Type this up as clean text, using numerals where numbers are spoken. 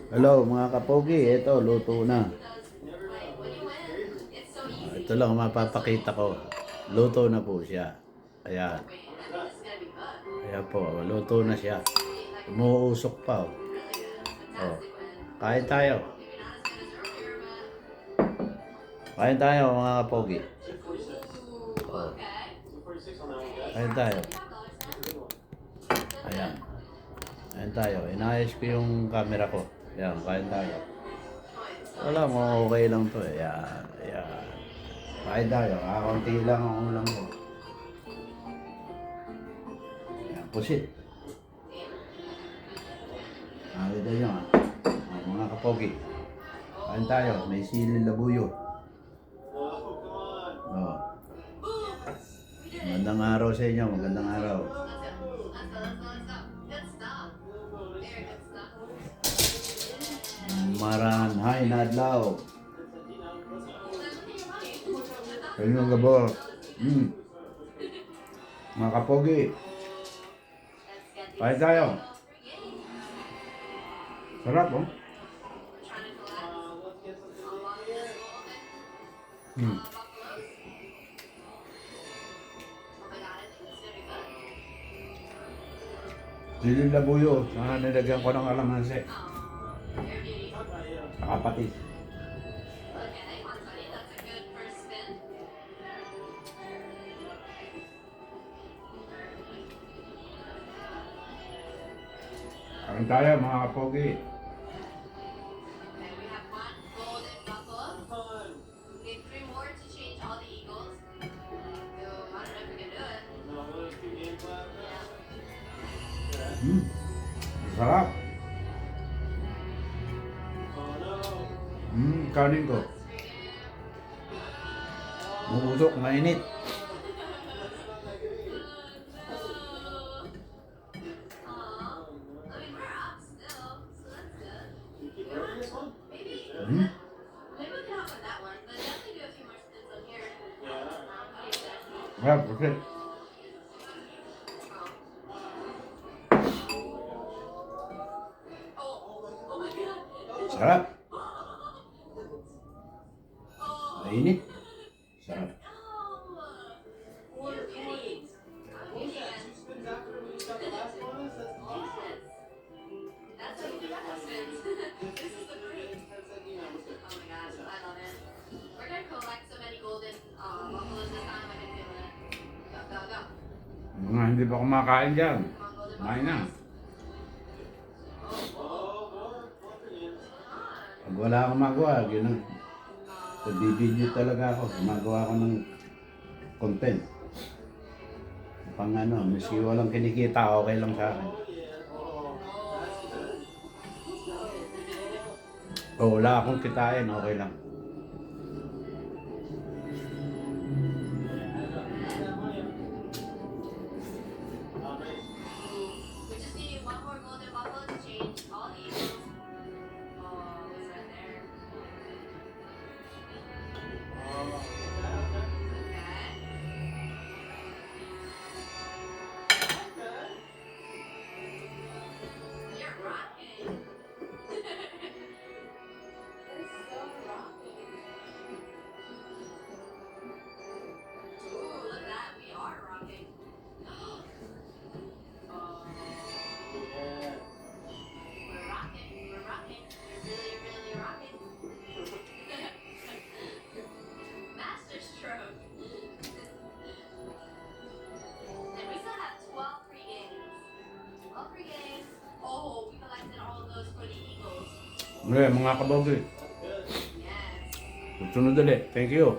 Hello mga kapogi, ito luto na. Ito lang mapapakita ko. Luto na po siya. Ayan. Ayan po, luto na siya. Umuusok pa. Oh. Kain tayo. Kain tayo mga kapogi. Oh. Kain tayo. Ayan. Kain tayo. Inayos ko yung camera ko. Ayan, kain tayo. Wala mo, okay lang to eh. Ayan. Ayan. Kain tayo. Kakunti lang ang ulam ko. Ayan, pusit. Nakita nyo ah. Mga kapogi. Kain tayo. May sili labuyo. Oh. Magandang araw sa inyo. Magandang araw. Maranhay na adlaw. Kanyang gabor. Mga kapogi. Kain tayo. Sarap oh. Sili labuyo. Saka nilagyan ko ng alamansi. Saka patis. Kain tayo mga kapogi. Sarap. Kanin ko. Mabusok, mainit. Sarap, kasi. Sarap. Mainit. Sarap. Mga hindi pa kumakain dyan. Kumain na. Pag wala akong magawa, nagbibideo talaga ako. Gumagawa ako ng content. Pang ano, miski walang kinikita, okay lang sa akin. O wala akong kitain, okay lang. Okay, mga kabogi. Sunod ulit. Thank you.